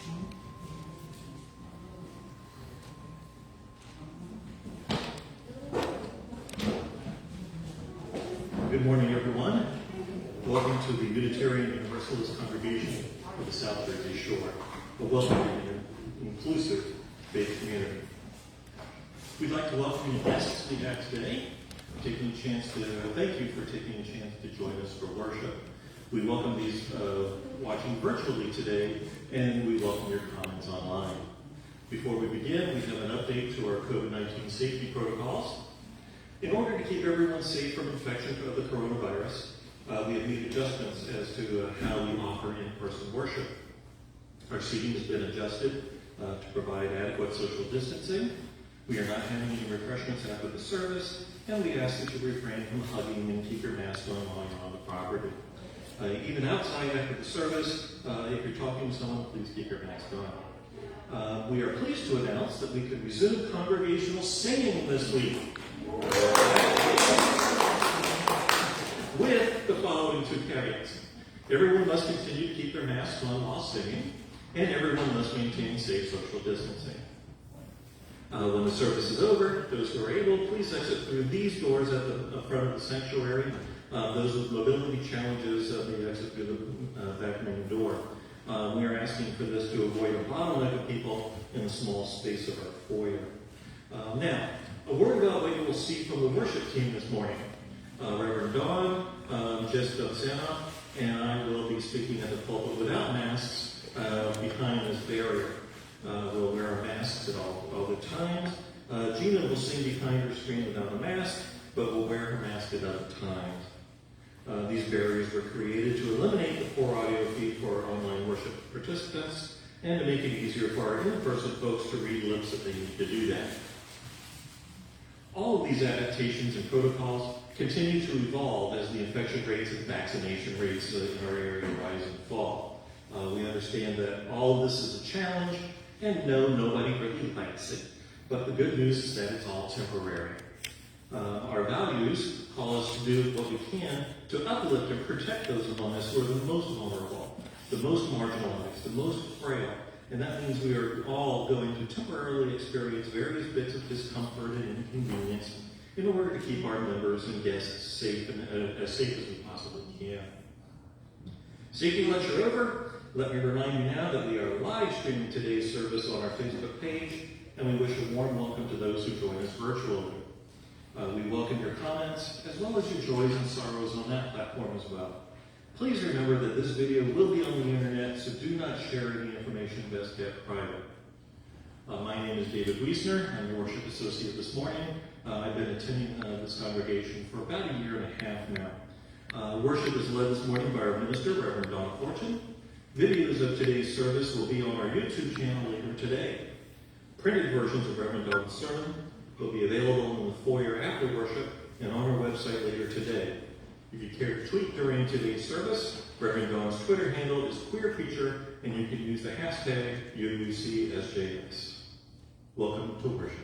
Good morning, everyone. Welcome to the Unitarian Universalist Congregation of the South Jersey Shore, a welcoming and inclusive faith community. We'd like to welcome the guests we have today, thank you for taking a chance to join us for worship. We welcome these watching virtually today, and we welcome your comments online. Before we begin, we have an update to our COVID-19 safety protocols. In order to keep everyone safe from infection of the coronavirus, we have made adjustments as to how we offer in-person worship. Our seating has been adjusted to provide adequate social distancing. We are not having any refreshments after the service, and we ask that you refrain from hugging and keep your mask on while you're on the property. Even outside after the service, if you're talking to someone, please keep your mask on. We are pleased to announce that we could resume congregational singing this week, with the following two caveats. Everyone must continue to keep their masks on while singing, and everyone must maintain safe social distancing. When the service is over, those who are able, please exit through these doors at the front of the sanctuary. Those with mobility challenges may exit through the back main door. We are asking for this to avoid a bottleneck of people in the small space of our foyer. Now, a word about what you will see from the worship team this morning. Reverend Dawn, Jess Dotsana, and I will be speaking at the pulpit without masks behind this barrier. We'll wear our masks at all the times. Gina will sing behind her screen without a mask, but will wear her mask at other times. These barriers were created to eliminate the poor audio feed for our online worship participants and to make it easier for our in-person folks to read lips if they need to do that. All of these adaptations and protocols continue to evolve as the infection rates and vaccination rates in our area rise and fall. We understand that all of this is a challenge, and no, nobody really likes it. But the good news is that it's all temporary. Our values call us to do what we can to uplift and protect those among us who are the most vulnerable, the most marginalized, the most frail. And that means we are all going to temporarily experience various bits of discomfort and inconvenience in order to keep our members and guests safe and as safe as we possibly can. Safety lecture over. Let me remind you now that we are live streaming today's service on our Facebook page, and we wish a warm welcome to those who join us virtually. We welcome your comments, as well as your joys and sorrows on that platform as well. Please remember that this video will be on the internet, so do not share any information best kept private. My name is David Wiesner. I'm your worship associate this morning. I've been attending this congregation for about a year and a half now. Worship is led this morning by our minister, Reverend Dawn Fortune. Videos of today's service will be on our YouTube channel later today. Printed versions of Reverend Dawn's sermon will be available in the foyer after worship and on our website later today. If you care to tweet during today's service, Reverend Dawn's Twitter handle is QueerPreacher, and you can use the hashtag UUCSJS. Welcome to worship.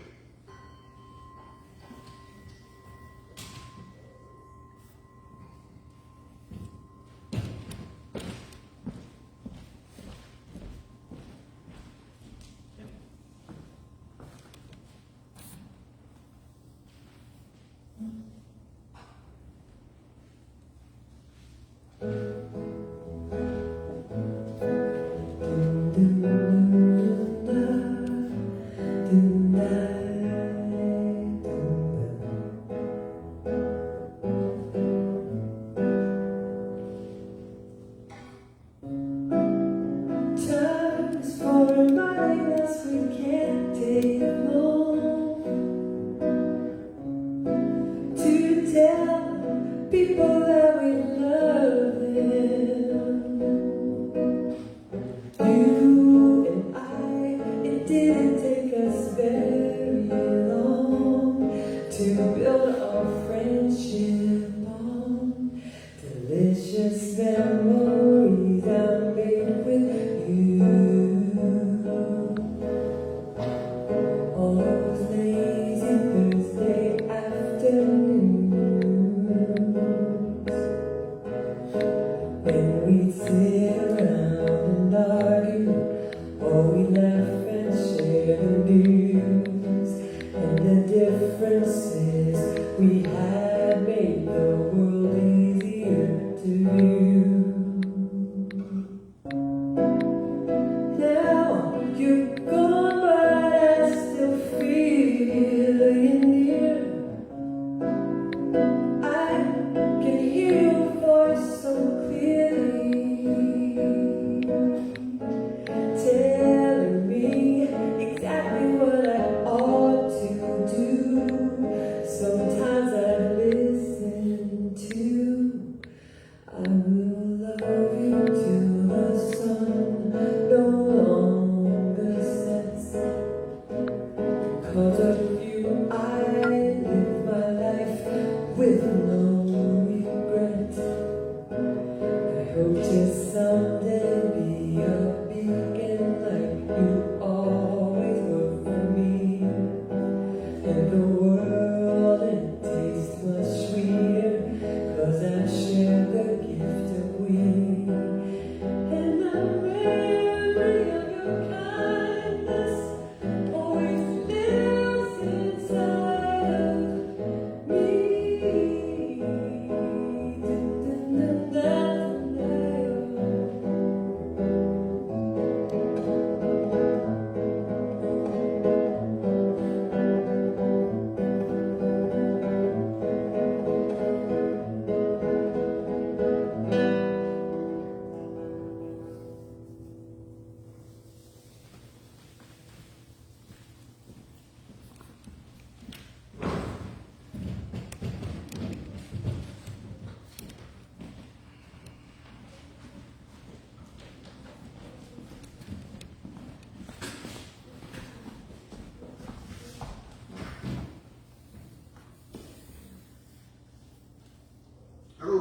Delicious memories I made with you.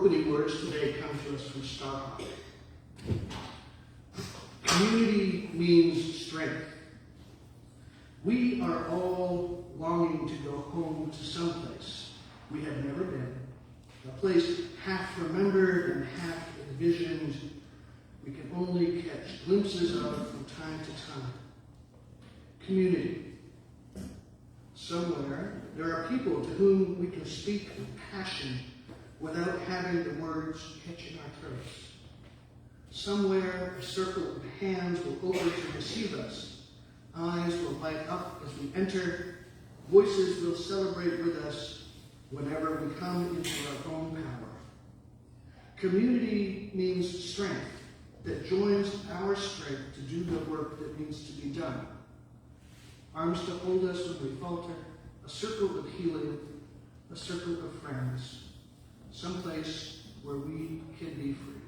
opening words today come to us from Starhawk. Community means strength. We are all longing to go home to someplace we have never been, a place half remembered and half envisioned we can only catch glimpses of from time to time. Community. Somewhere, there are people to whom we can speak with passion without having the words catch in our throats. Somewhere, a circle of hands will open to receive us. Eyes will light up as we enter. Voices will celebrate with us whenever we come into our own power. Community means strength that joins our strength to do the work that needs to be done. Arms to hold us when we falter, a circle of healing, a circle of friends, someplace where we can be free.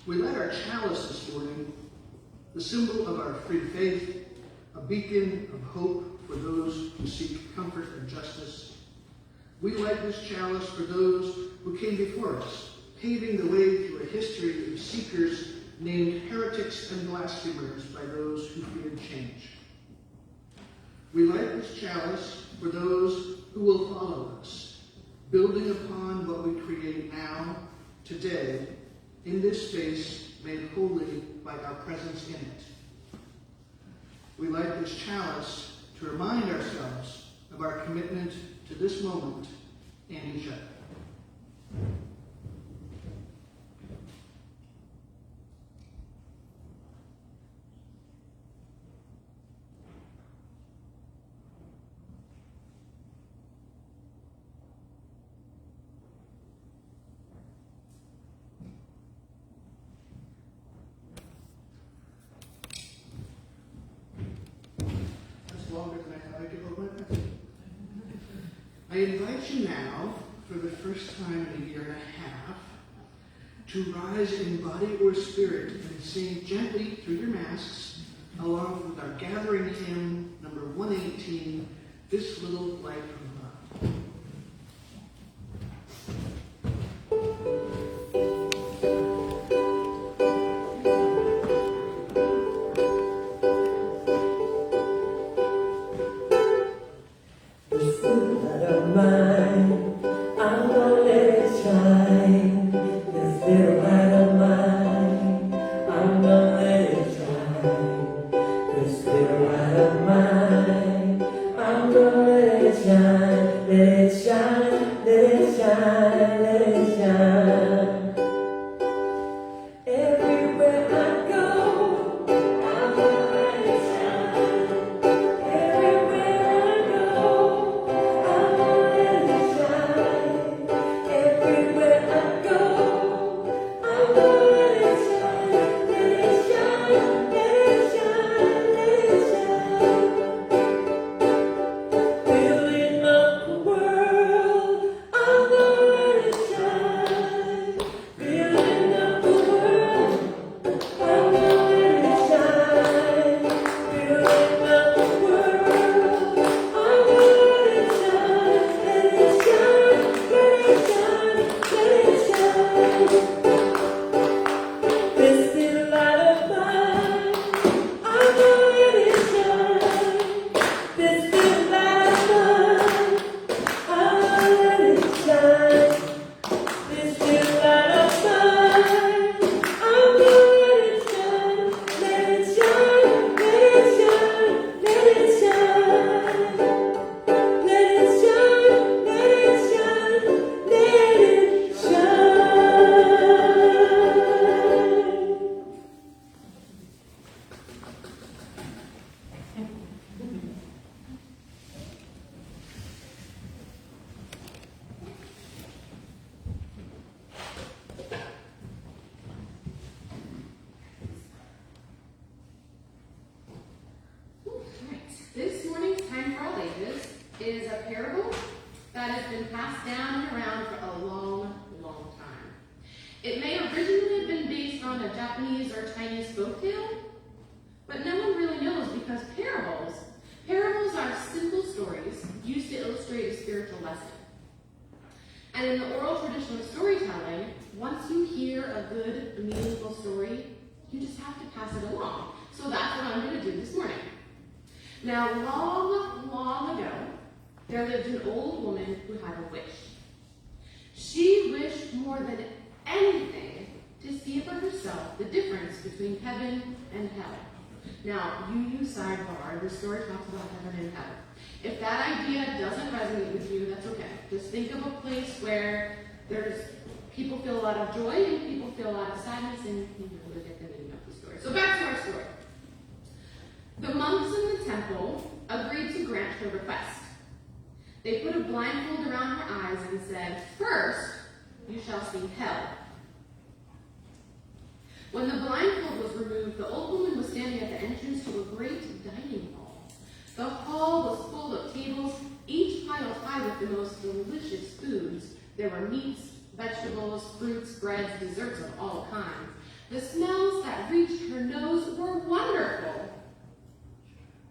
We light our chalice this morning, the symbol of our free faith, a beacon of hope for those who seek comfort and justice. We light this chalice for those who came before us, paving the way through a history of seekers named heretics and blasphemers by those who feared change. We light this chalice for those who will follow us, building upon what we create now, today, in this space made holy by our presence in it. We light this chalice to remind ourselves of our commitment to this moment and each other. Longer than I thought I could hold my breath. I invite you now, for the first time in a year and a half, to rise in body or spirit and sing gently through your masks, along with our gathering hymn, number 118, This Little Light from Love. Is a parable that has been passed down and around for a long, long time. It may originally have been based on a Japanese or Chinese folktale, but no one really knows because parables are simple stories used to illustrate a spiritual lesson. And in the oral tradition of storytelling, once you hear a good, meaningful story, you just have to pass it along. So that's what I'm going to do this morning. Now, long, long ago, there lived an old woman who had a wish. She wished more than anything to see for herself the difference between heaven and hell. Now, you sidebar, the story talks about heaven and hell. If that idea doesn't resonate with you, that's okay. Just think of a place where people feel a lot of joy and people feel a lot of sadness, and you'll get the meaning of the story. So back to our story. The monks in the temple agreed to grant her request. They put a blindfold around her eyes and said, "First, you shall see hell." When the blindfold was removed, the old woman was standing at the entrance to a great dining hall. The hall was full of tables, each piled high with the most delicious foods. There were meats, vegetables, fruits, breads, desserts of all kinds. The smells that reached her nose were wonderful.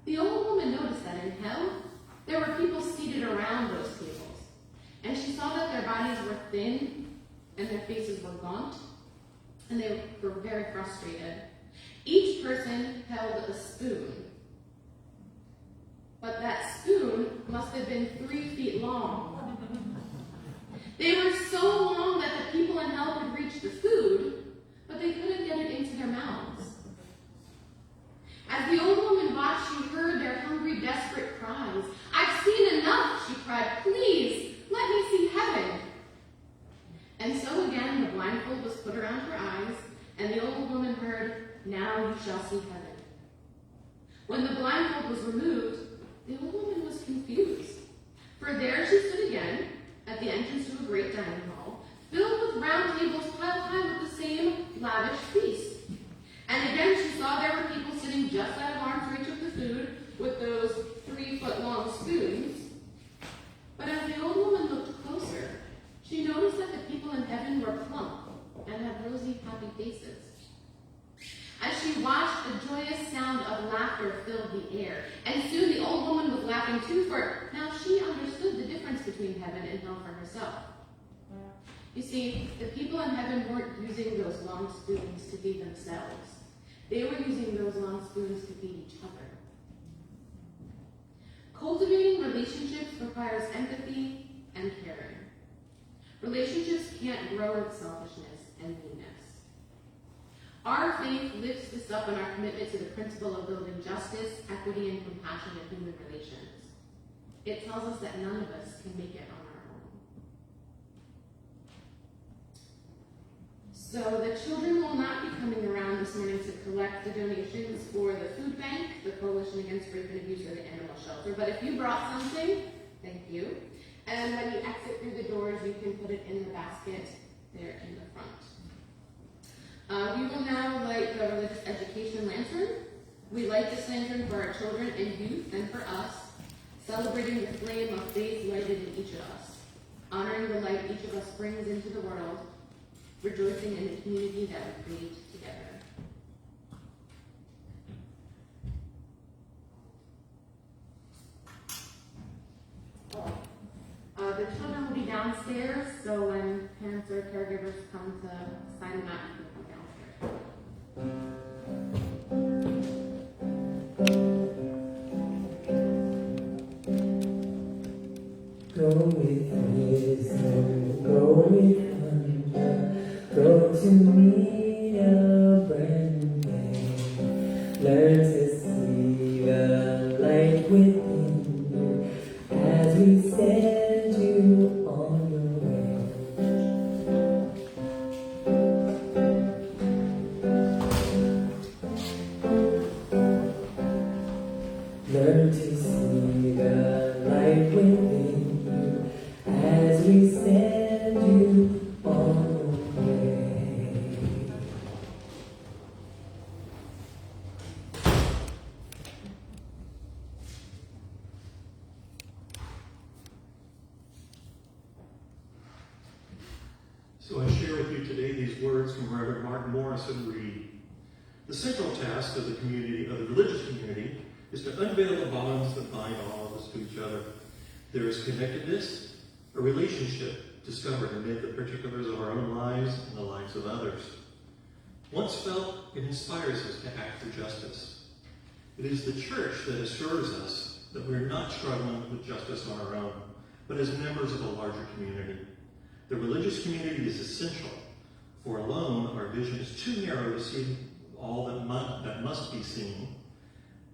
The old woman noticed that in hell, there were people seated around those tables, and she saw that their bodies were thin and their faces were gaunt, and they were very frustrated. Each person held a spoon, but that spoon must have been 3 feet long. They were so long that the people in hell could reach the food, but they couldn't get it into their mouths. As the old woman watched, she heard their hungry, desperate cries. "I've seen enough," she cried. "Please, let me see heaven." And so again, the blindfold was put around her eyes, and the old woman heard, "Now you shall see heaven." When the blindfold was removed, the old woman was confused. For there she stood again, at the entrance to a great dining hall, filled with round tables piled high with the same lavish feast. And again she saw there were people sitting just out of arm's reach of the food with those 3-foot-long spoons. But as the old woman looked closer, she noticed that the people in heaven were plump and had rosy, happy faces. As she watched, a joyous sound of laughter filled the air, and soon the old woman was laughing too, for now she understood the difference between heaven and hell for herself. You see, the people in heaven weren't using those long spoons to feed themselves. They were using those long spoons to feed each other. Cultivating relationships requires empathy and caring. Relationships can't grow in selfishness and meanness. Our faith lifts this up in our commitment to the principle of building justice, equity, and compassion in human relations. It tells us that none of us can make it on our own. So the children will not be coming around this morning to collect the donations for the food bank, the Coalition Against Rape and Abuse, or the animal shelter. But if you brought something, thank you. And when you exit through the doors, you can put it in the basket there in the front. We will now light the religious education lantern. We light this lantern for our children and youth and for us, celebrating the flame of faith lighted in each of us, honoring the light each of us brings into the world, rejoicing in the community that we create together. The children will be downstairs, so when parents or caregivers come to sign them out, you can come downstairs. Go with wisdom, go with wonder, go to meet a brand new day. Learn to see the light within you as we send you on your way. Learn to see the light within you as we send you on your way. So I share with you today these words from Reverend Martin Morrison Reed. The central task of the community, of the religious community, is to unveil the bonds that bind all of us to each other. There is connectedness, a relationship discovered amid the particulars of our own lives and the lives of others. Once felt, it inspires us to act for justice. It is the church that assures us that we're not struggling with justice on our own, but as members of a larger community. The religious community is essential, for alone our vision is too narrow to see all that must be seen,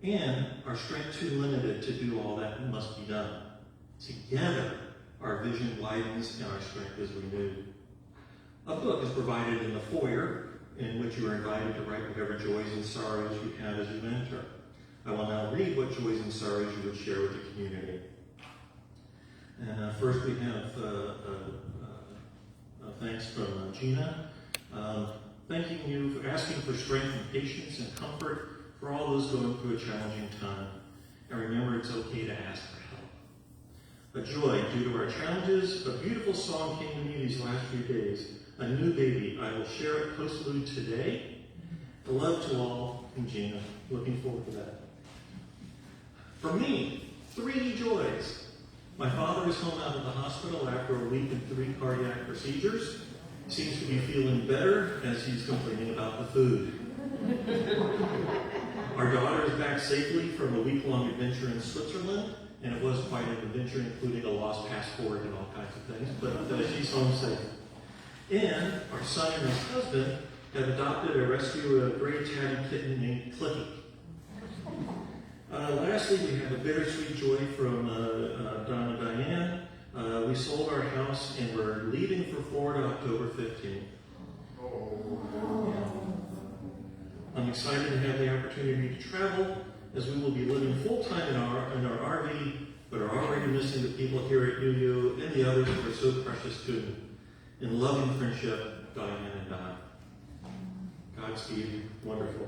and our strength too limited to do all that must be done. Together, our vision widens and our strength is renewed. A book is provided in the foyer in which you are invited to write whatever joys and sorrows you have as you enter. I will now read what joys and sorrows you would share with the community. And first we have thanks from Gina, thanking you for asking for strength and patience and comfort for all those going through a challenging time. And remember, it's okay to ask for help. A joy due to our challenges, a beautiful song came to me these last few days. A new baby. I will share it postlude today. A love to all, and Gina. Looking forward to that. For me, 3 joys. My father is home out of the hospital after a week and 3 cardiac procedures. Seems to be feeling better as he's complaining about the food. Our daughter is back safely from a week-long adventure in Switzerland, and it was quite an adventure, including a lost passport and all kinds of things, but she's home safe. And our son and his husband have adopted a rescue gray tabby kitten named Clicky. Lastly, we have a bittersweet joy from Don and Diane. We sold our house and we're leaving for Florida October 15th. I'm excited to have the opportunity to travel, as we will be living full-time in our RV, but are already missing the people here at UU and the others who are so precious to me. In loving friendship, Diane and Don. Godspeed. Wonderful.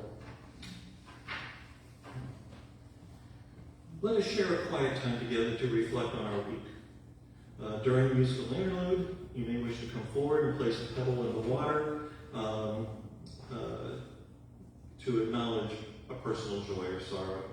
Let us share a quiet time together to reflect on our week. During the musical interlude, you may wish to come forward and place a pebble in the water to acknowledge a personal joy or sorrow.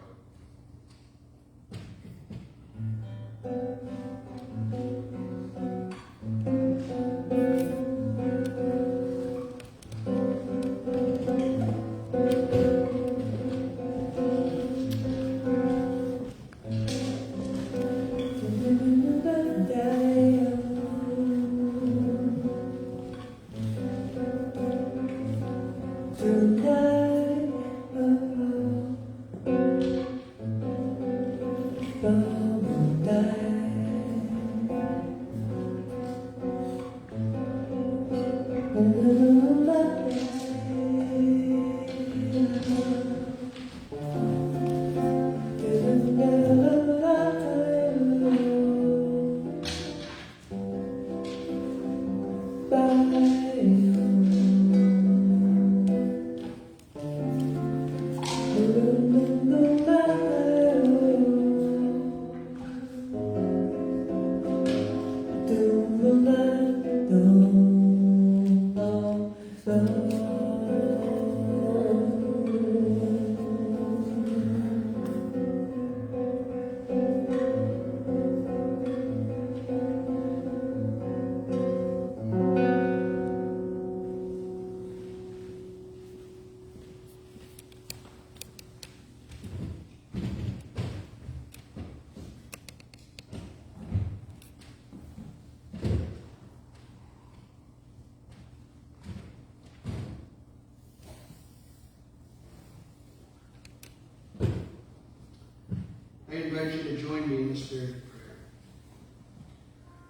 I invite you to join me in the spirit of prayer.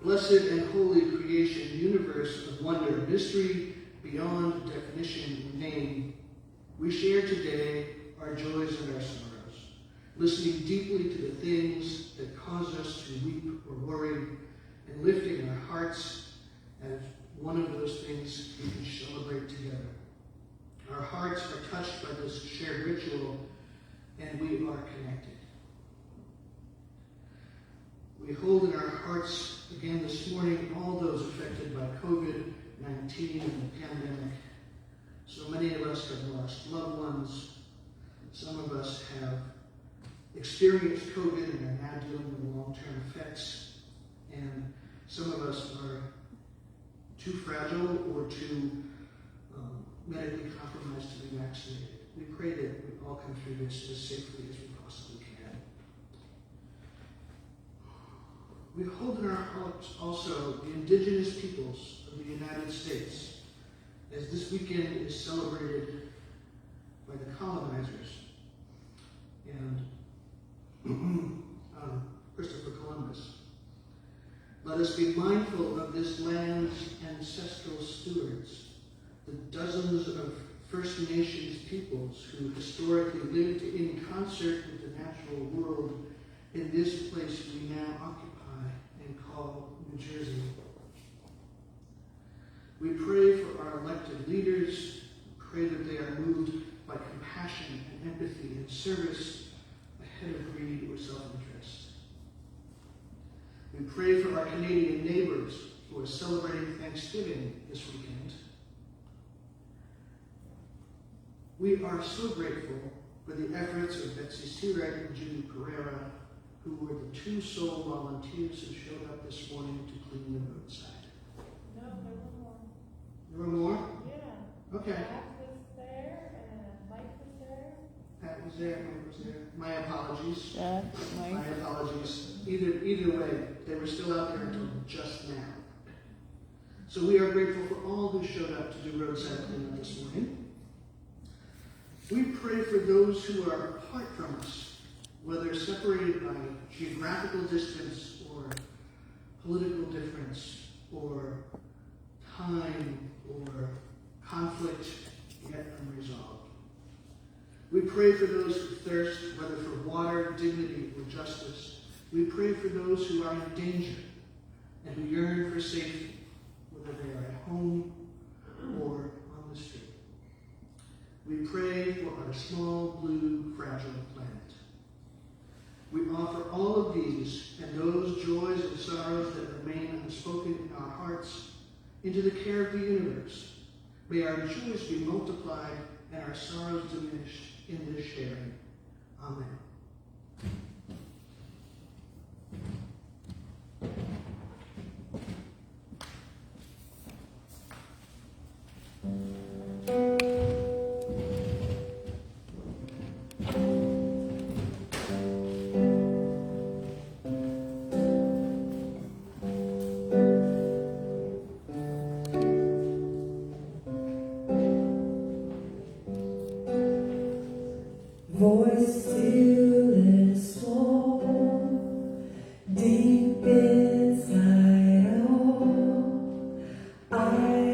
Blessed and holy creation, universe of wonder, mystery beyond definition and name, we share today our joys and our sorrows, listening deeply to the things that cause us to weep or worry, and lifting our hearts as one of those things we can celebrate together. Our hearts are touched by this shared ritual, and we are connected. We hold in our hearts again this morning all those affected by COVID-19 and the pandemic. So many of us have lost loved ones. Some of us have experienced COVID and are now dealing with the long-term effects. And some of us are too fragile or too medically compromised to be vaccinated. We pray that we all come through this as safely as we possibly can. We hold in our hearts also the indigenous peoples of the United States, as this weekend is celebrated by the colonizers and Christopher Columbus. Let us be mindful of this land's ancestral stewards, the dozens of First Nations peoples who historically lived in concert with the natural world in this place we now occupy and call New Jersey. We pray for our elected leaders, pray that they are moved by compassion and empathy and service ahead of greed or self-interest. We pray for our Canadian neighbors who are celebrating Thanksgiving this weekend. We are so grateful for the efforts of Betsy Sirek and Judy Pereira, who were the two sole volunteers who showed up this morning to clean the roadside. No, there were more. There were more? Yeah. Okay. Pat was there and Mike was there. Pat was there, Mike was there. My apologies. Yeah, My apologies. Either way, they were still out there until just now. So we are grateful for all who showed up to do roadside cleanup this morning. We pray for those who are apart from us, whether separated by geographical distance or political difference or time or conflict yet unresolved. We pray for those who thirst, whether for water, dignity, or justice. We pray for those who are in danger and who yearn for safety, whether they are at home or on the street. We pray for our small, blue, fragile planet. We offer all of these and those joys and sorrows that remain unspoken in our hearts into the care of the universe. May our joys be multiplied and our sorrows diminished in this sharing. Amen. Voice still and small, deep inside all, I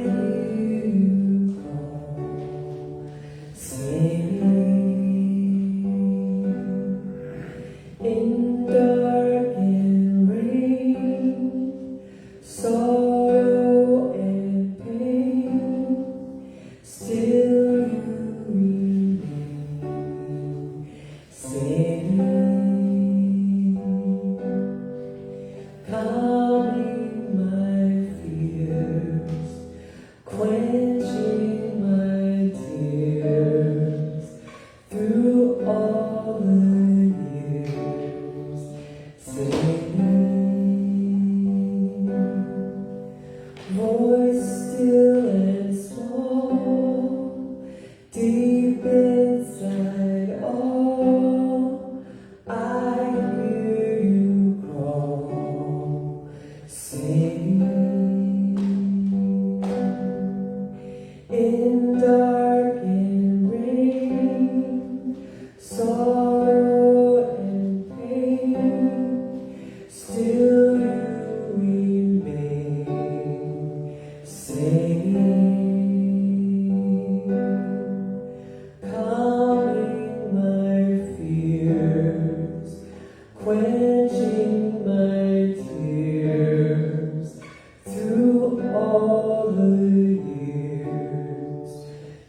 hear you call, singing. In dark and rain, sorrow and pain, still you remain, singing, calming my fears, quenching my tears, through all the years, singing, voice still and small, deep inside all, I hear you call, singing. In dark and rain, sorrow and pain, still you remain, singing, calming my fears, quenching my tears, through all the years,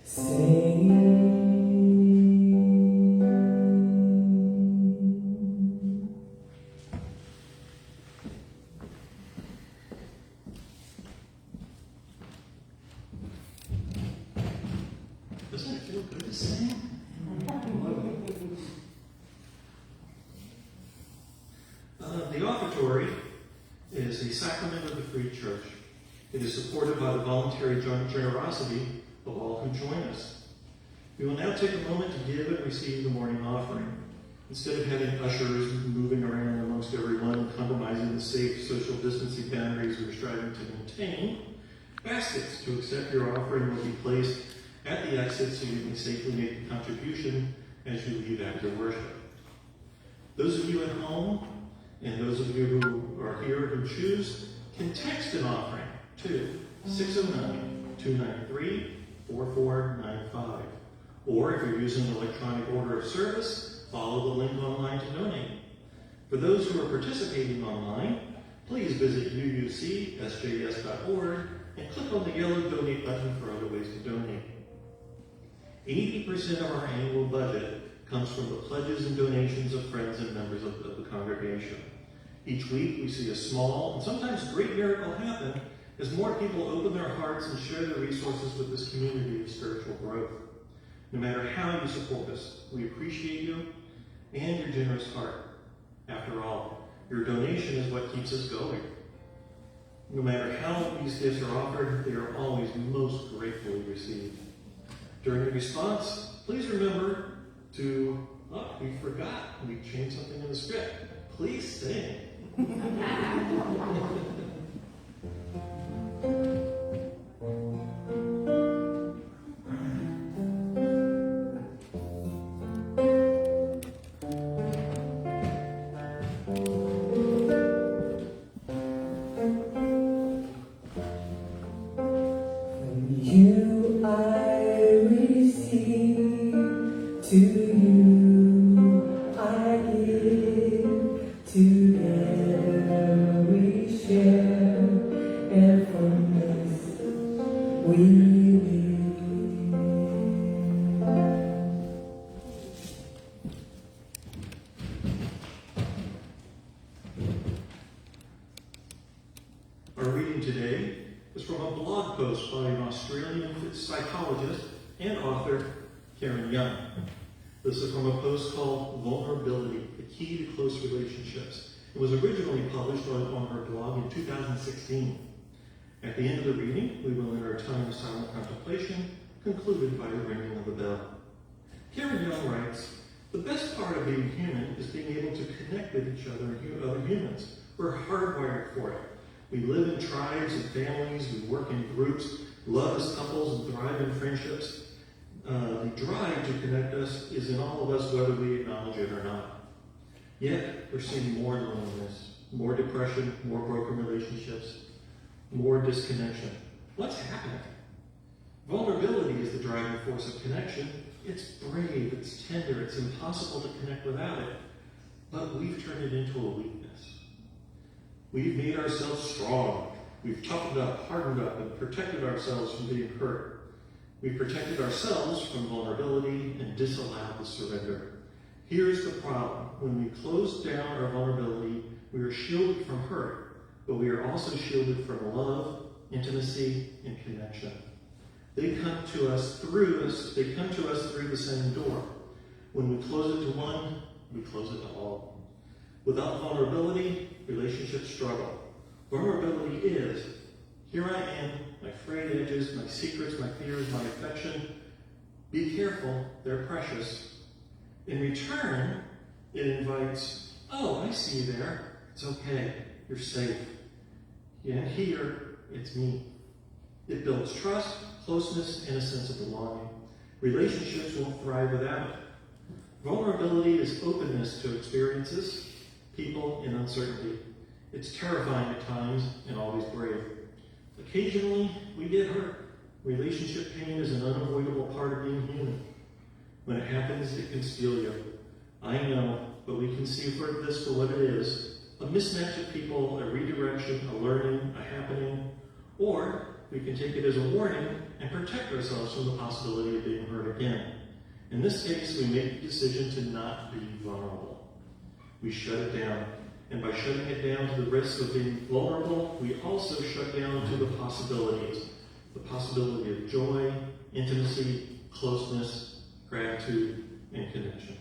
singing. Doesn't it feel good to sing? The offertory is sacrament of the free church. It is supported by the voluntary generosity of all who join us. We will now take a moment to give and receive the morning offering. Instead of having ushers moving around amongst everyone and compromising the safe social distancing boundaries we're striving to maintain, baskets to accept your offering will be placed at the exit so you can safely make the contribution as you leave after worship. Those of you at home and those of you who are here who choose can text an offering to 609-293-4495. Or if you're using the electronic order of service, follow the link online to donate. For those who are participating online, please visit uucsjs.org and click on the yellow donate button for other ways to donate. 80% of our annual budget comes from the pledges and donations of friends and members of the congregation. Each week we see a small and sometimes great miracle happen as more people open their hearts and share their resources with this community of spiritual growth. No matter how you support us, we appreciate you and your generous heart. After all, your donation is what keeps us going. No matter how these gifts are offered, they are always most gratefully received. During the response, please remember to, we forgot, we changed something in the script. Please sing. You I receive, to you I give, together we share, and from this we live. Our reading today is from a blog post by an Australian psychologist and author, Karen Young. This is from a post called Vulnerability, the Key to Close Relationships. It was originally published on her blog in 2016. At the end of the reading, we will enter a time of silent contemplation, concluded by the ringing of the bell. Karen Young writes, "The best part of being human is being able to connect with each other and other humans. We're hardwired for it. We live in tribes and families, we work in groups, love as couples, and thrive in friendships. The drive to connect us is in all of us, whether we acknowledge it or not. Yet, we're seeing more loneliness, more depression, more broken relationships, more disconnection. What's happening? Vulnerability is the driving force of connection. It's brave, it's tender, it's impossible to connect without it. But we've turned it into a weakness. We've made ourselves strong. We've toughened up, hardened up, and protected ourselves from being hurt. We've protected ourselves from vulnerability and disallowed the surrender. Here's the problem. When we close down our vulnerability, we are shielded from hurt, but we are also shielded from love, intimacy, and connection. They come to us through the same door. When we close it to one, we close it to all. Without vulnerability, relationships struggle. Vulnerability is, here I am, my frayed edges, my secrets, my fears, my affection. Be careful, they're precious. In return, it invites, oh, I see you there. It's okay, you're safe. And here, it's me. It builds trust, closeness, and a sense of belonging. Relationships won't thrive without it. Vulnerability is openness to experiences, people, and uncertainty. It's terrifying at times and always brave. Occasionally, we get hurt. Relationship pain is an unavoidable part of being human. When it happens, it can steal you. I know, but we can see this for what it is. A mismatch of people, a redirection, a learning, a happening. Or we can take it as a warning and protect ourselves from the possibility of being hurt again. In this case, we make the decision to not be vulnerable. We shut it down. And by shutting it down to the risk of being vulnerable, we also shut down to the possibilities. The possibility of joy, intimacy, closeness, gratitude, and connection.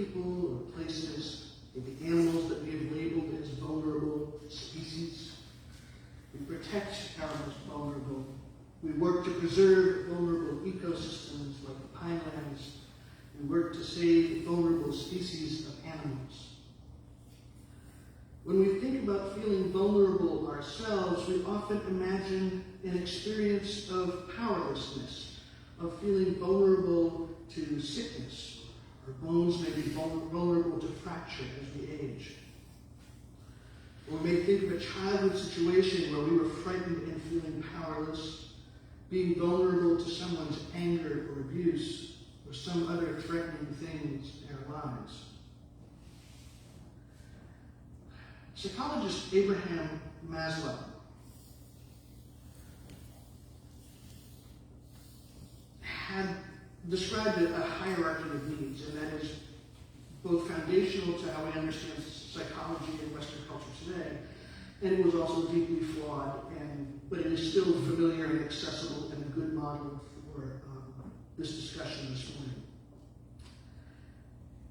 people or places, maybe animals that we have labeled as vulnerable species. We protect our most vulnerable. We work to preserve vulnerable ecosystems like the pinelands. We work to save vulnerable species of animals. When we think about feeling vulnerable ourselves, we often imagine an experience of powerlessness, of feeling vulnerable to sickness. Our bones may be vulnerable to fracture as we age. Or we may think of a childhood situation where we were frightened and feeling powerless, being vulnerable to someone's anger or abuse, or some other threatening things in our lives. Psychologist Abraham Maslow had described a hierarchy of needs, and that is both foundational to how we understand psychology in Western culture today, and it was also deeply flawed, but it is still familiar and accessible and a good model for this discussion this morning.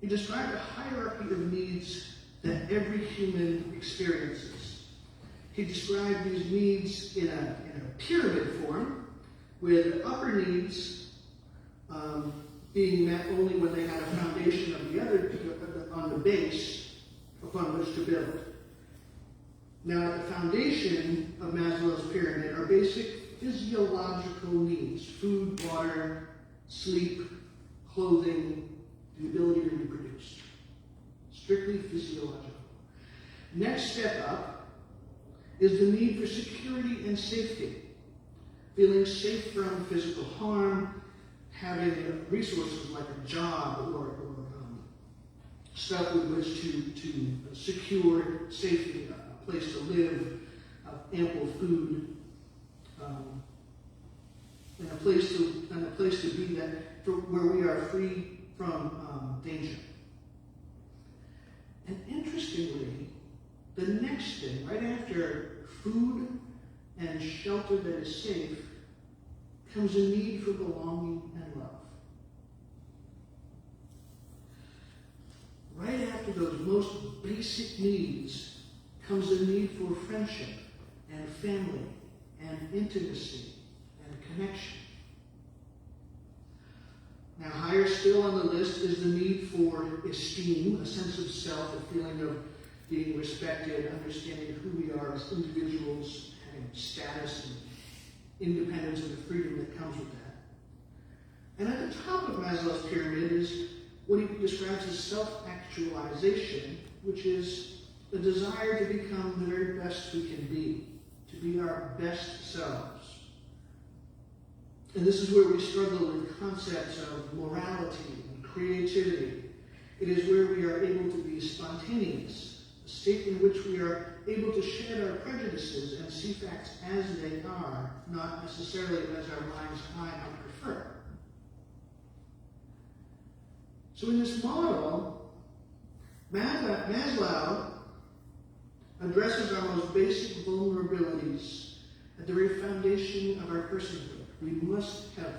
He described a hierarchy of needs that every human experiences. He described these needs in a pyramid form, with upper needs being met only when they had a foundation of the other on the base upon which to build. Now, at the foundation of Maslow's pyramid are basic physiological needs: food, water, sleep, clothing, the ability to reproduce. Strictly physiological. Next step up is the need for security and safety. Feeling safe from physical harm, having resources like a job or stuff with which to secure safety, a place to live, ample food, and a place to be where we are free from danger. And interestingly, the next thing, right after food and shelter that is safe, comes a need for belonging and love. Right after those most basic needs comes a need for friendship and family and intimacy and connection. Now, higher still on the list is the need for esteem, a sense of self, a feeling of being respected, understanding who we are as individuals, having status and independence and the freedom that comes with that. And at the top of Maslow's pyramid is what he describes as self-actualization, which is the desire to become the very best we can be, to be our best selves. And this is where we struggle with concepts of morality and creativity. It is where we are able to be spontaneous, a state in which we are able to shed our prejudices and see facts as they are, not necessarily as our mind's eye might prefer. So in this model, Maslow addresses our most basic vulnerabilities at the very foundation of our personhood. We must have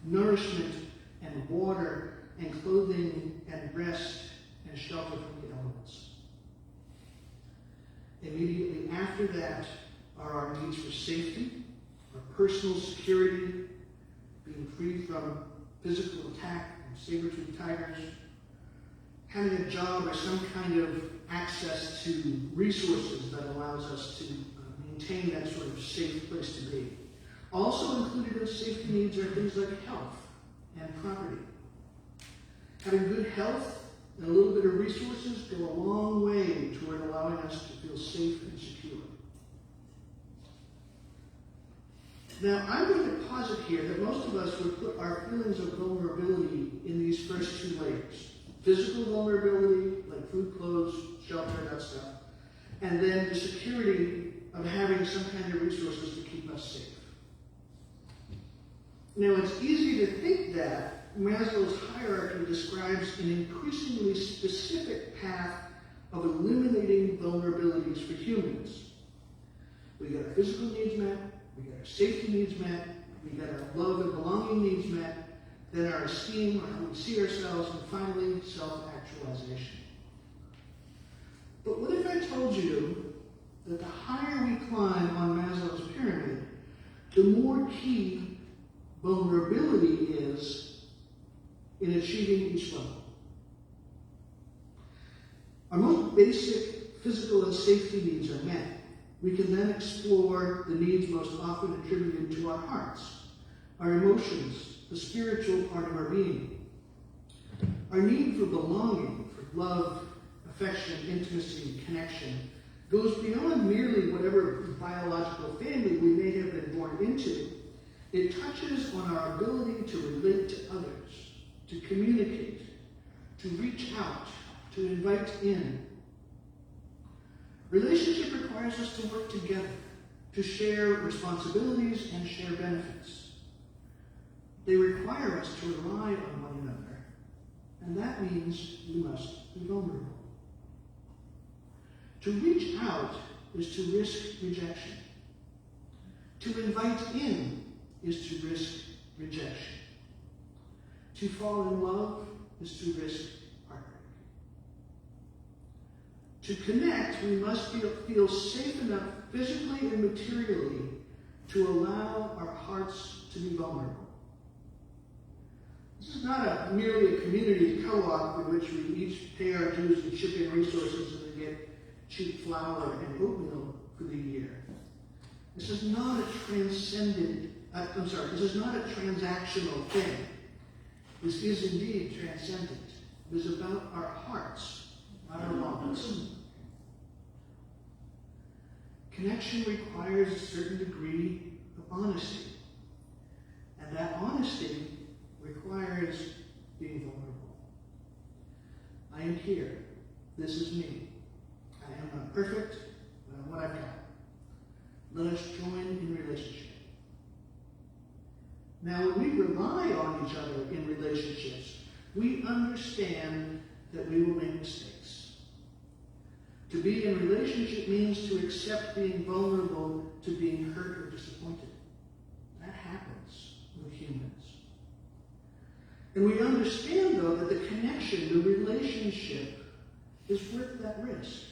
nourishment and water and clothing and rest and shelter from the elements. Immediately after that are our needs for safety, our personal security, being free from physical attack from saber-toothed tigers, having a job or some kind of access to resources that allows us to maintain that sort of safe place to be. Also included in safety needs are things like health and property. Having good health and a little bit of resources go a long way toward allowing us to feel safe and secure. Now, I'm going to posit here that most of us would put our feelings of vulnerability in these first two layers. Physical vulnerability, like food, clothes, shelter, that stuff. And then the security of having some kind of resources to keep us safe. Now, it's easy to think that Maslow's hierarchy describes an increasingly specific path of eliminating vulnerabilities for humans. We got our physical needs met, we got our safety needs met, we got our love and belonging needs met, then our esteem, or how we see ourselves, and finally, self-actualization. self-actualization. But what if I told you that the higher we climb on Maslow's pyramid, the more key vulnerability is in achieving each level? Our most basic physical and safety needs are met. We can then explore the needs most often attributed to our hearts, our emotions, the spiritual part of our being. Our need for belonging, for love, affection, intimacy, and connection goes beyond merely whatever biological family we may have been born into. It touches on our ability to relate to others, to communicate, to reach out, to invite in. Relationship requires us to work together, to share responsibilities and share benefits. They require us to rely on one another, and that means we must be vulnerable. To reach out is to risk rejection. To invite in is to risk rejection. To fall in love is to risk heartbreak. To connect, we must feel safe enough physically and materially to allow our hearts to be vulnerable. This is not merely a community co-op in which we each pay our dues and chip in resources and then get cheap flour and oatmeal for the year. This is not a this is not a transactional thing. This is indeed transcendent. It is about our hearts, not our wallets. Connection requires a certain degree of honesty. And that honesty requires being vulnerable. I am here. This is me. I am not perfect, but I'm what I've got. Let us join in relationship. Now, when we rely on each other in relationships, we understand that we will make mistakes. To be in relationship means to accept being vulnerable to being hurt or disappointed. That happens with humans. And we understand, though, that the connection, the relationship, is worth that risk.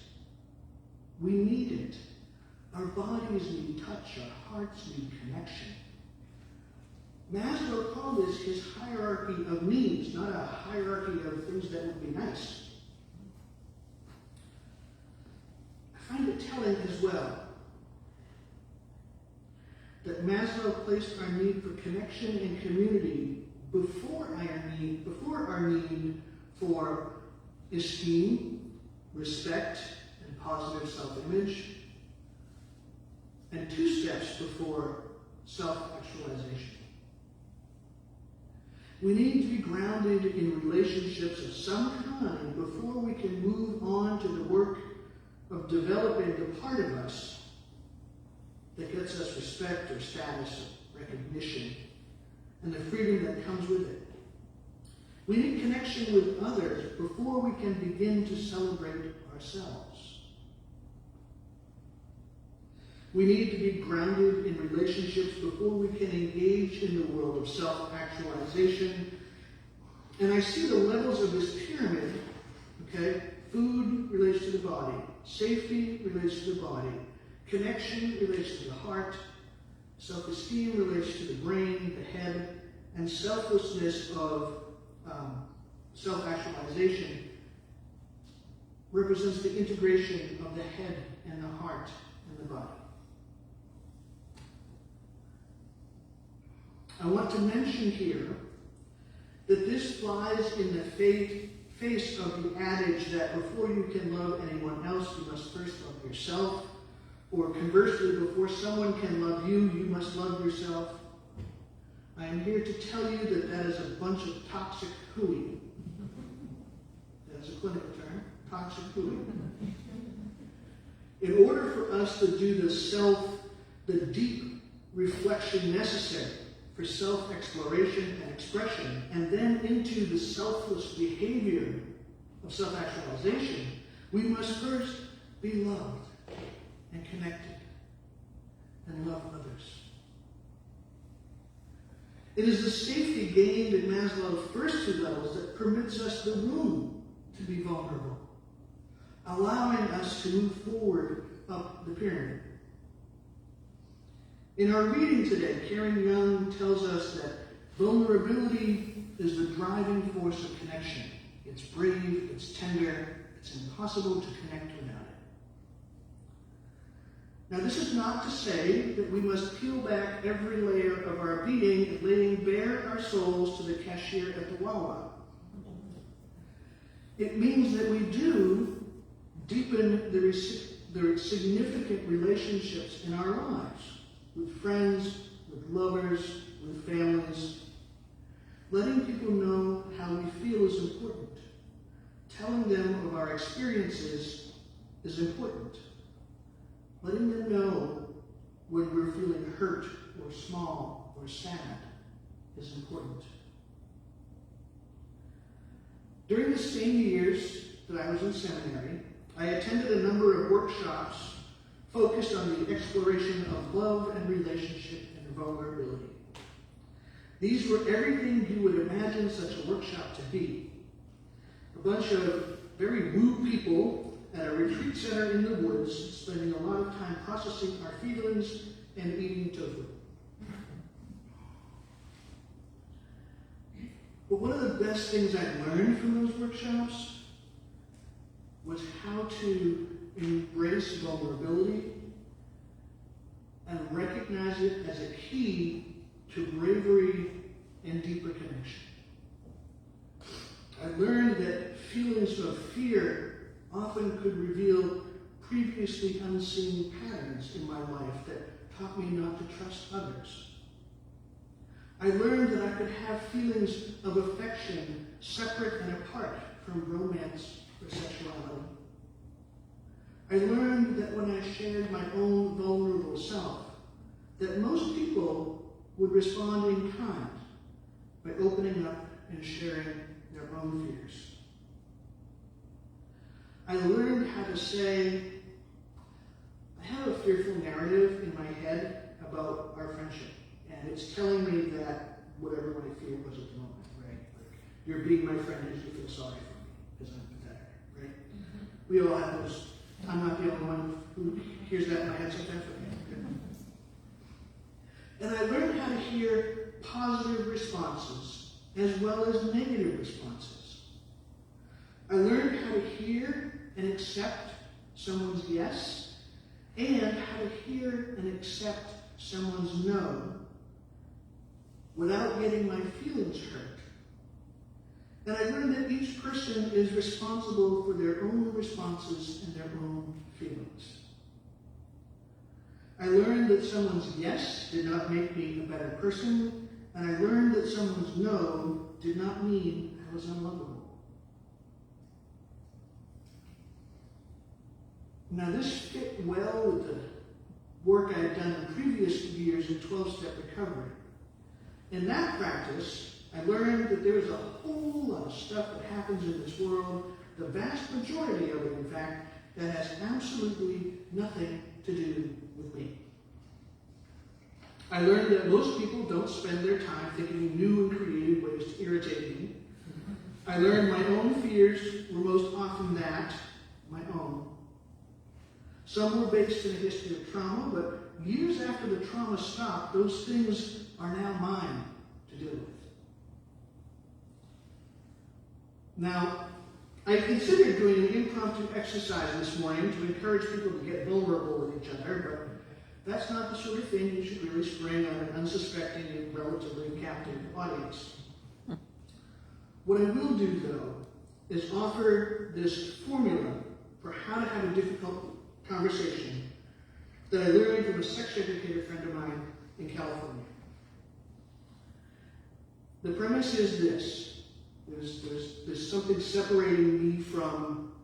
We need it. Our bodies need touch. Our hearts need connection. Maslow called this his hierarchy of needs, not a hierarchy of things that would be nice. I find it telling as well that Maslow placed our need for connection and community before our need for esteem, respect, and positive self-image, and 2 steps before self-actualization. We need to be grounded in relationships of some kind before we can move on to the work of developing the part of us that gets us respect or status or recognition and the freedom that comes with it. We need connection with others before we can begin to celebrate ourselves. We need to be grounded in relationships before we can engage in the world of self-actualization. And I see the levels of this pyramid, okay? Food relates to the body. Safety relates to the body. Connection relates to the heart. Self-esteem relates to the brain, the head. And selflessness of self-actualization represents the integration of the head and the heart and the body. I want to mention here that this flies in the face of the adage that before you can love anyone else, you must first love yourself. Or conversely, before someone can love you, you must love yourself. I am here to tell you that that is a bunch of toxic hooey. That is a clinical term, toxic hooey. In order for us to do the deep reflection necessary for self-exploration and expression, and then into the selfless behavior of self-actualization, we must first be loved and connected and love others. It is the safety gained in Maslow's first 2 levels that permits us the room to be vulnerable, allowing us to move forward up the pyramid. In our reading today, Karen Young tells us that vulnerability is the driving force of connection. It's brave, it's tender, it's impossible to connect without it. Now, this is not to say that we must peel back every layer of our being and laying bare our souls to the cashier at the Wawa. It means that we do deepen the significant relationships in our lives, with friends, with lovers, with families. Letting people know how we feel is important. Telling them of our experiences is important. Letting them know when we're feeling hurt or small or sad is important. During the same years that I was in seminary, I attended a number of workshops focused on the exploration of love and relationship and vulnerability. These were everything you would imagine such a workshop to be. A bunch of very woo people at a retreat center in the woods, spending a lot of time processing our feelings and eating tofu. But one of the best things I learned from those workshops was how to embrace vulnerability and recognize it as a key to bravery and deeper connection. I learned that feelings of fear often could reveal previously unseen patterns in my life that taught me not to trust others. I learned that I could have feelings of affection separate and apart from romance or sexuality. I learned that when I shared my own vulnerable self, that most people would respond in kind by opening up and sharing their own fears. I learned how to say, I have a fearful narrative in my head about our friendship, and it's telling me that whatever my fear was at the moment, right? Like, you're being my friend because you feel sorry for me, because I'm pathetic, right? Mm-hmm. We all have those. I'm not the only one who hears that in my head sometimes. And I learned how to hear positive responses as well as negative responses. I learned how to hear and accept someone's yes, and how to hear and accept someone's no without getting my feelings hurt. And I learned that each person is responsible for their own responses and their own feelings. I learned that someone's yes did not make me a better person, and I learned that someone's no did not mean I was unlovable. Now, this fit well with the work I had done in previous years in 12-step recovery. In that practice, I learned that there is a whole lot of stuff that happens in this world, the vast majority of it, in fact, that has absolutely nothing to do with me. I learned that most people don't spend their time thinking of new and creative ways to irritate me. I learned my own fears were most often my own. Some were based in a history of trauma, but years after the trauma stopped, those things are now mine to deal with. Now, I considered doing an impromptu exercise this morning to encourage people to get vulnerable with each other, but that's not the sort of thing you should really spring on an unsuspecting and relatively captive audience. What I will do, though, is offer this formula for how to have a difficult conversation that I learned from a sex educator friend of mine in California. The premise is this. There's something separating me from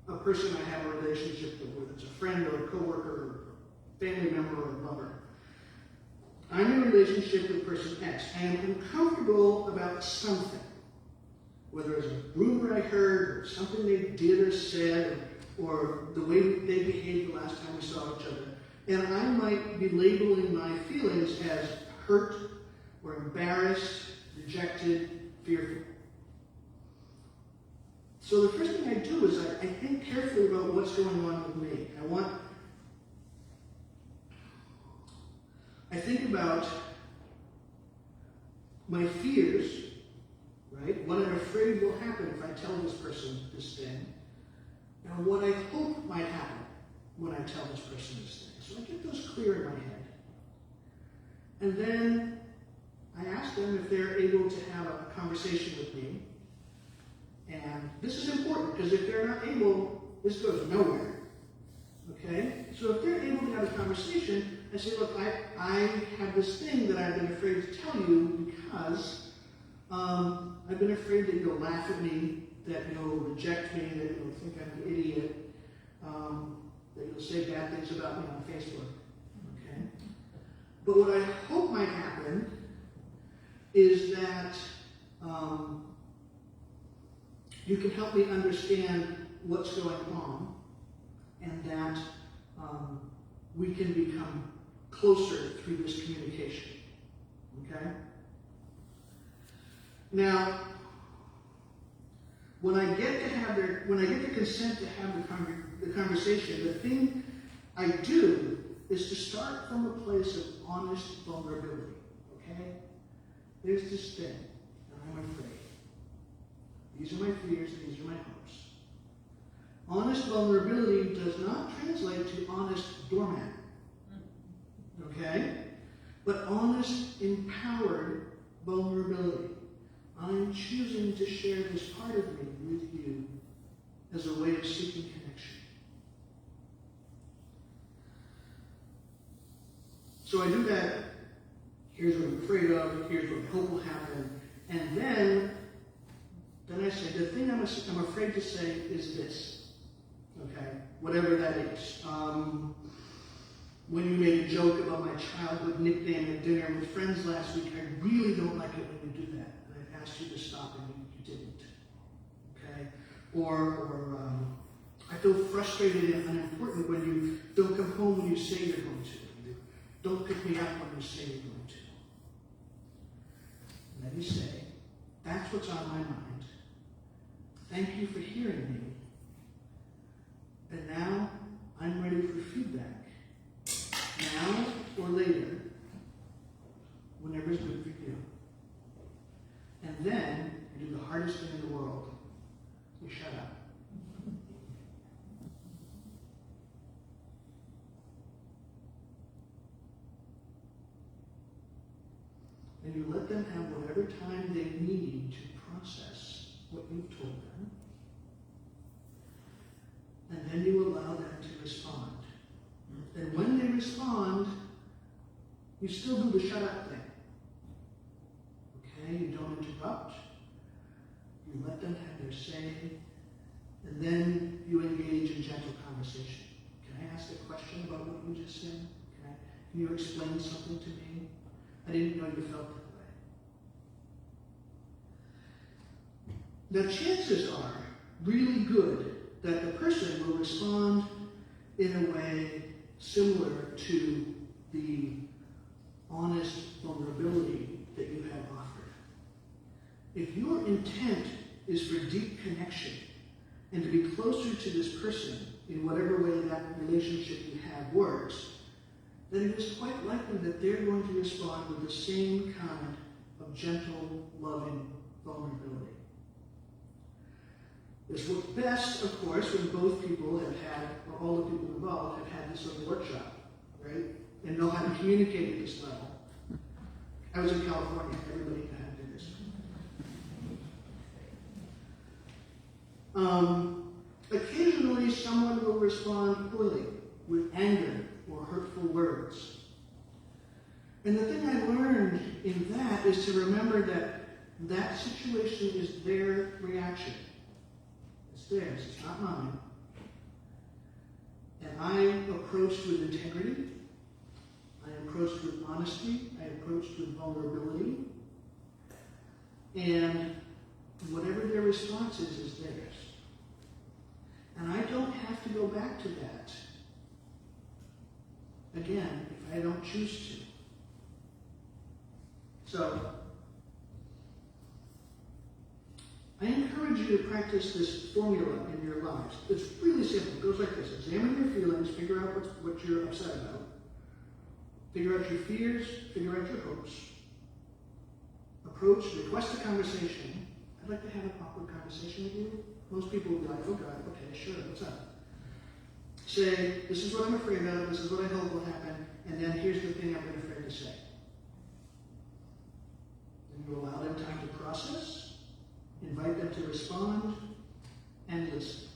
a person I have a relationship with, whether it's a friend or a coworker or a family member or a lover. I'm in a relationship with person X. I am uncomfortable about something, whether it's a rumor I heard or something they did or said or the way they behaved the last time we saw each other. And I might be labeling my feelings as hurt or embarrassed, rejected, fearful. So the first thing I do is I think carefully about what's going on with me. I think about my fears, right? What I'm afraid will happen if I tell this person this thing, and what I hope might happen when I tell this person this thing. So I get those clear in my head. And then I ask them if they're able to have a conversation with me. And this is important, because if they're not able, this goes nowhere. Okay? So if they're able to have a conversation, I say, look, I have this thing that I've been afraid to tell you because I've been afraid that you'll laugh at me, that you'll reject me, that you'll think I'm an idiot, that you'll say bad things about me on Facebook. Okay? But what I hope might happen is that you can help me understand what's going on, and that we can become closer through this communication. Okay? Now, when I get the consent to have the conversation, the thing I do is to start from a place of honest vulnerability. Okay? There's this thing, and I'm afraid. These are my fears, these are my hopes. Honest vulnerability does not translate to honest doormat. Okay? But honest, empowered vulnerability. I'm choosing to share this part of me with you as a way of seeking connection. So I do that. Here's what I'm afraid of. Here's what I hope will happen. And then I say, the thing I'm afraid to say is this. Okay? Whatever that is. When you made a joke about my childhood nickname at dinner with friends last week, I really don't like it when you do that. And I asked you to stop and you didn't. Okay? Or I feel frustrated and unimportant when you don't come home when you say you're going to. You don't pick me up when you say you're going to. And then you say, that's what's on my mind. Thank you for hearing me. And now I'm ready for feedback. Now or later, whenever's good for you. And then you do the hardest thing in the world. You shut up. And you let them have whatever time they need to process what you've told them. And then you allow them to respond. And when they respond, you still do the shut up thing. Okay? You don't interrupt. You let them have their say. And then you engage in gentle conversation. Can I ask a question about what you just said? Can you explain something to me? I didn't know you felt that way. Now, chances are really good that the person will respond in a way similar to the honest vulnerability that you have offered. If your intent is for deep connection and to be closer to this person in whatever way that relationship you have works, then it is quite likely that they're going to respond with the same kind of gentle, loving vulnerability. This works best, of course, when both people have had, or all the people involved, have had this sort of workshop, right? And know how to communicate at this level. I was in California, everybody knew how to do this. Occasionally, someone will respond poorly with anger or hurtful words. And the thing I learned in that is to remember that that situation is their reaction. It's theirs, it's not mine. And I approached with integrity. I approached with honesty. I approached with vulnerability. And whatever their response is theirs. And I don't have to go back to that again if I don't choose to. So, I encourage you you to practice this formula in your lives. It's really simple. It goes like this. Examine your feelings, figure out what you're upset about. Figure out your fears, figure out your hopes. Approach, request a conversation. I'd like to have an awkward conversation with you. Most people will be like, oh God, okay, sure, what's up? Say, this is what I'm afraid of, this is what I hope will happen, and then here's the thing I'm afraid to say. Then you allow them time to process, invite them to respond, and listen.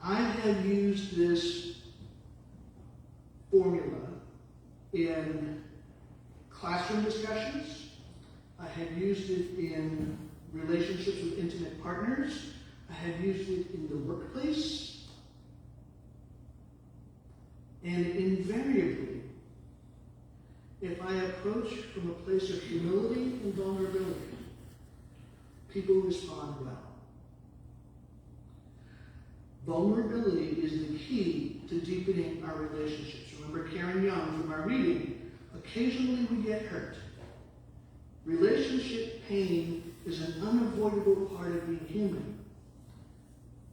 I have used this formula in classroom discussions. I have used it in relationships with intimate partners. I have used it in the workplace. And invariably, if I approach from a place of humility and vulnerability, people respond well. Vulnerability is the key to deepening our relationships. Remember Karen Young from our reading, occasionally we get hurt. Relationship pain is an unavoidable part of being human.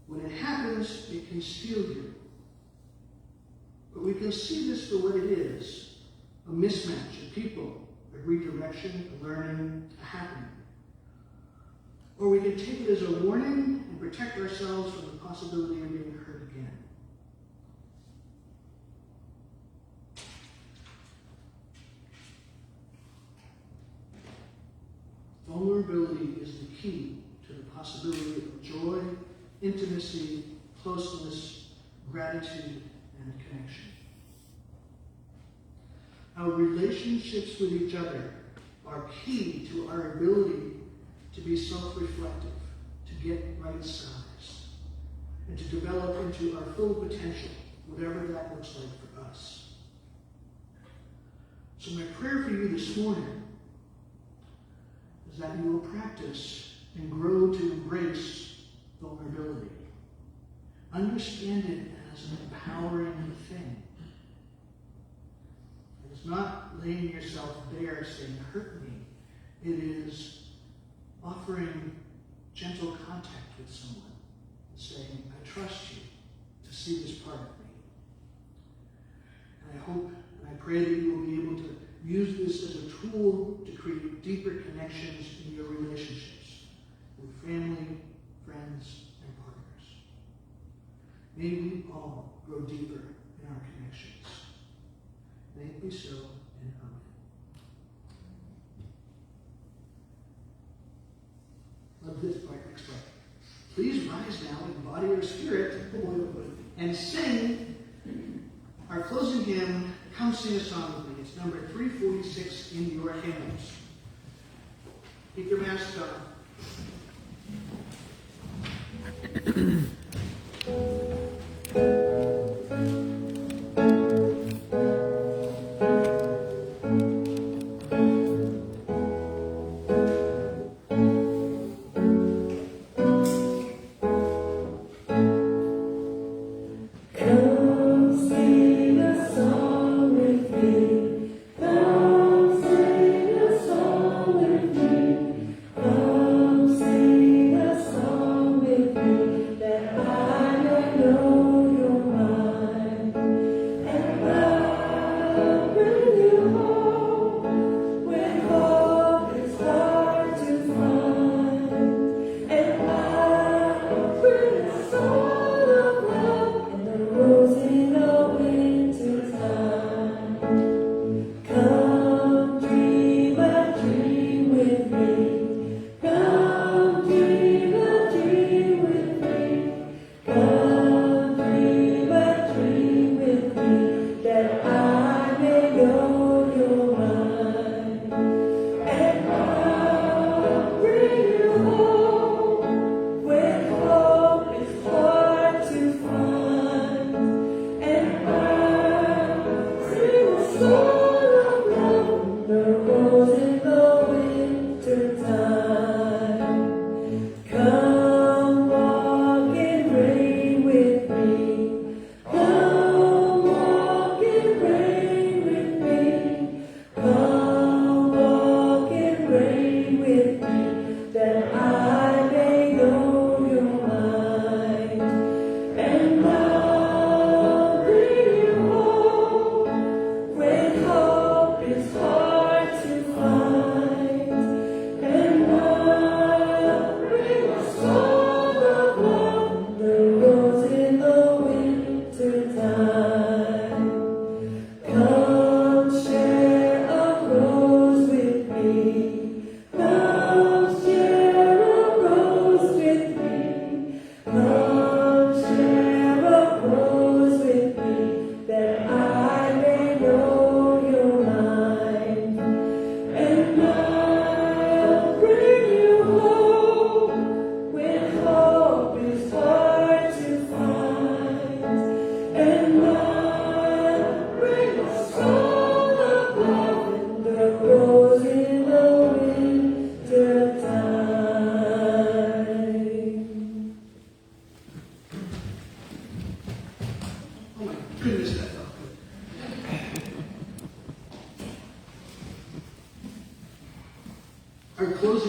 When it happens, it can steal you. But we can see this for what it is, a mismatch of people, a redirection, a learning, a happening. Or we can take it as a warning and protect ourselves from the possibility of being hurt again. Vulnerability is the key to the possibility of joy, intimacy, closeness, gratitude, and connection. Our relationships with each other are key to our ability to be self-reflective, to get right-sized, and to develop into our full potential, whatever that looks like for us. So my prayer for you this morning is that you will practice and grow to embrace vulnerability. Understand it as an empowering thing. It is not laying yourself bare saying, hurt me. It is offering gentle contact with someone, saying, I trust you to see this part of me. And I hope and I pray that you will be able to use this as a tool to create deeper connections in your relationships with family, friends, and partners. May we all grow deeper in our connections. May it be so, and amen. Love this part, next part. Please rise now in body or spirit and sing our closing hymn, Come Sing a Song With Me. It's number 346 in your hymnals. Keep your masks on. Come sing a song with me. Come sing a song with me. Come sing a song with me. Let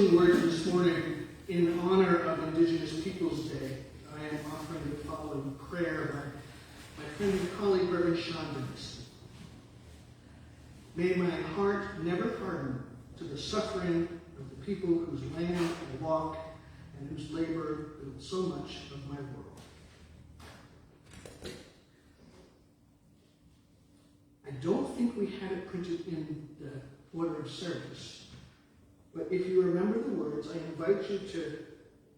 closing words this morning, in honor of Indigenous Peoples Day, I am offering the following prayer by my friend and colleague, Reverend Sean Dennis. May my heart never harden to the suffering of the people whose land I walk and whose labor built so much of my world. I don't think we had it printed in the order of service, but if you remember the words, I invite you to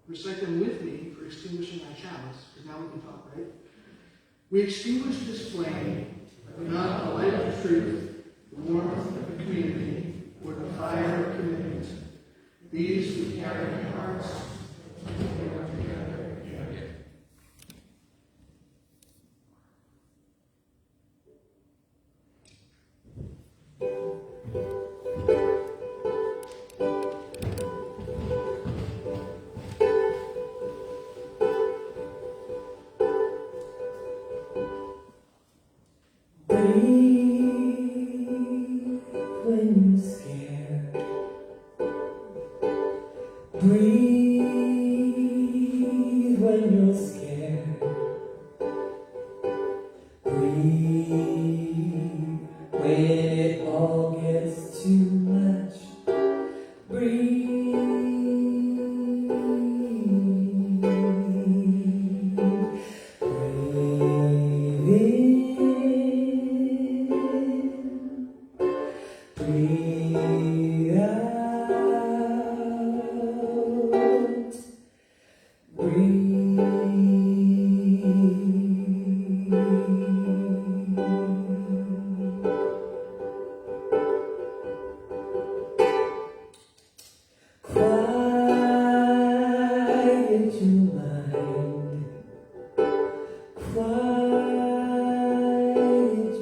recite them with me for extinguishing my chalice, because now we can talk, right? We extinguish this flame, but not the light of truth, the warmth of the community, or the fire of commitment. These we carry in our hearts. Breathe when you're scared. Breathe when you're scared. Breathe when it all gets too much. Breathe. Breathe in. Breathe out. Quiet your mind. Quiet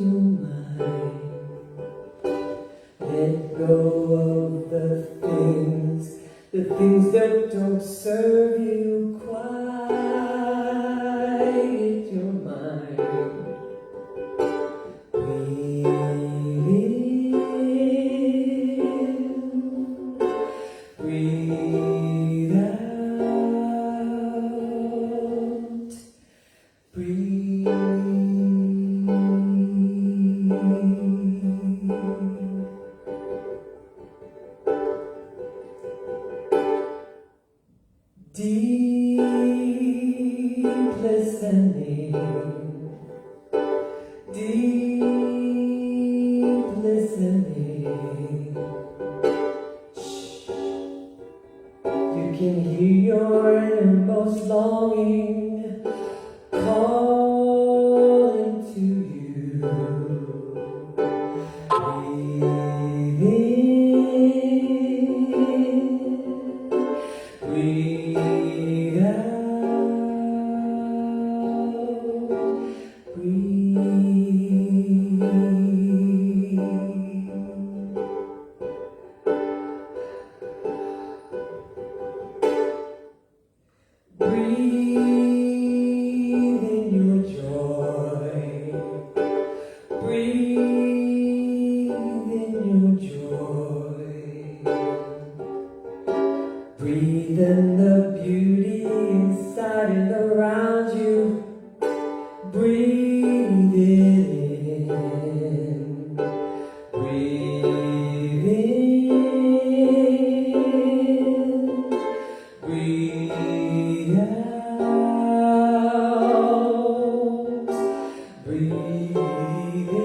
your mind. Let go of the things that don't serve you. Quiet your mind. Breathe in. Breathe out. Breathe. Deep listening. Deep listening. You can hear your innermost longing calling to you. Breathe in. Breathe out. Breathe. Breathe in your joy. Breathe in your joy. Breathe in the beauty inside and around you. Breathe it in. Breathe in. Breathe out. Breathe in.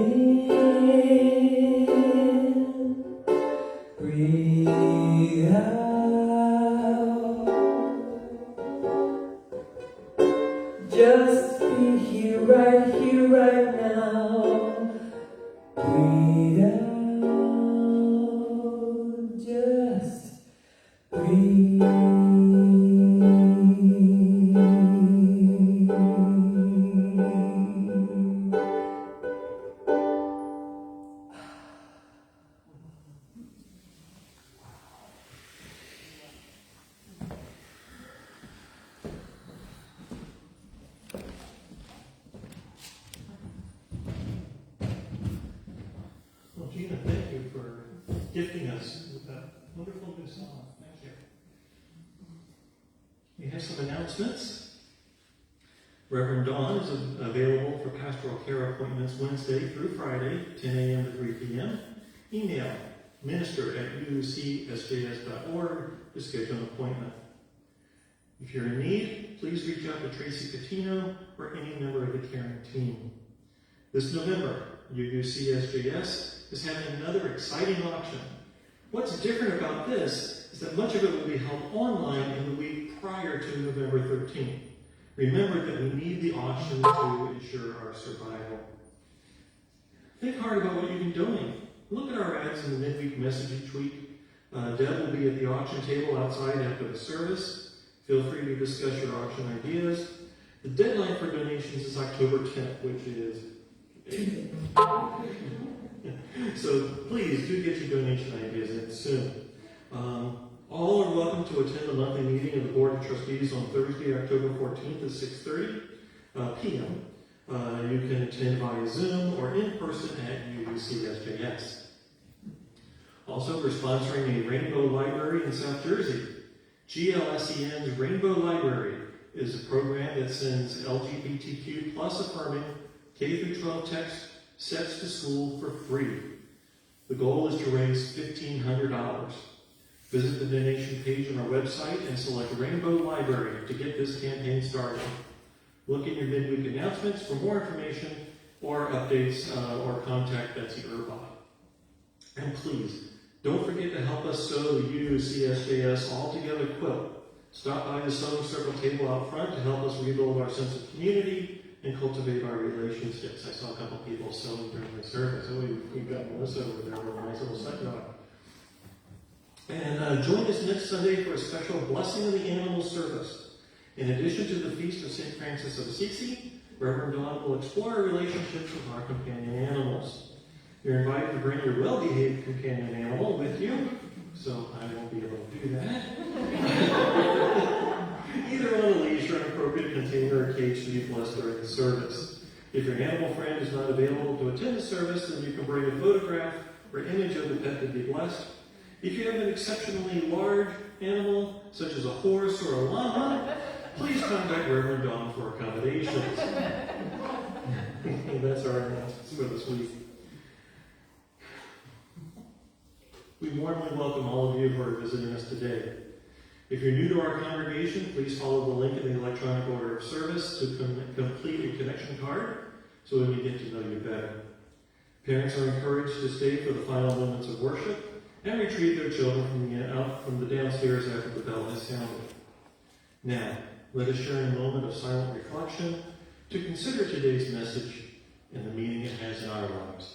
Breathe out. Just be here, right now. Breathe out. Just breathe. Well, Gina, thank you for gifting us with that wonderful new song. Thank you. have some announcements. Reverend Dawn is available for pastoral care appointments Wednesday through Friday, 10 a.m. to 3 p.m. Email minister@uucsjs.org to schedule an appointment. If you're in need, please reach out to Tracy Catino or any member of the caring team. This November, UUCSJS is having another exciting auction. What's different about this is that much of it will be held online in the week prior to November 13th. Remember that we need the auction to ensure our survival. Think hard about what you can donate. Look at our ads in the midweek message each week. Deb will be at the auction table outside after the service. Feel free to discuss your auction ideas. The deadline for donations is October 10th, which is so please do get your donation ideas in soon. All are welcome to attend the monthly meeting of the Board of Trustees on Thursday, October 14th at 6:30 p.m. You can attend via Zoom or in person at UUCSJS. Also, we're sponsoring a Rainbow Library in South Jersey. GLSEN's Rainbow Library is a program that sends LGBTQ plus affirming K-12 text sets to school for free. The goal is to raise $1,500. Visit the donation page on our website and select Rainbow Library to get this campaign started. Look in your midweek announcements for more information or updates or contact Betsy Urbach. And please, don't forget to help us sew the UUCSJS All Together quilt. Stop by the sewing circle table out front to help us rebuild our sense of community and cultivate our relationships. I saw a couple people sewing during the service. Oh, we've got Melissa over there with a nice little set going. And join us next Sunday for a special Blessing of the Animal service. In addition to the Feast of St. Francis of Assisi, Reverend Dawn will explore our relationships with our companion animals. You're invited to bring your well-behaved companion animal with you, so I won't be able to do that. Either on a leash or an appropriate container or cage to be blessed during the service. If your animal friend is not available to attend the service, then you can bring a photograph or image of the pet to be blessed. If you have an exceptionally large animal, such as a horse or a llama, please contact Reverend Dawn for accommodations. That's our announcements for this week. We warmly welcome all of you who are visiting us today. If you're new to our congregation, please follow the link in the electronic order of service to complete a connection card so we can get to know you better. Parents are encouraged to stay for the final moments of worship and retrieve their children from the downstairs after the bell has sounded. Now, let us share in a moment of silent reflection to consider today's message and the meaning it has in our lives.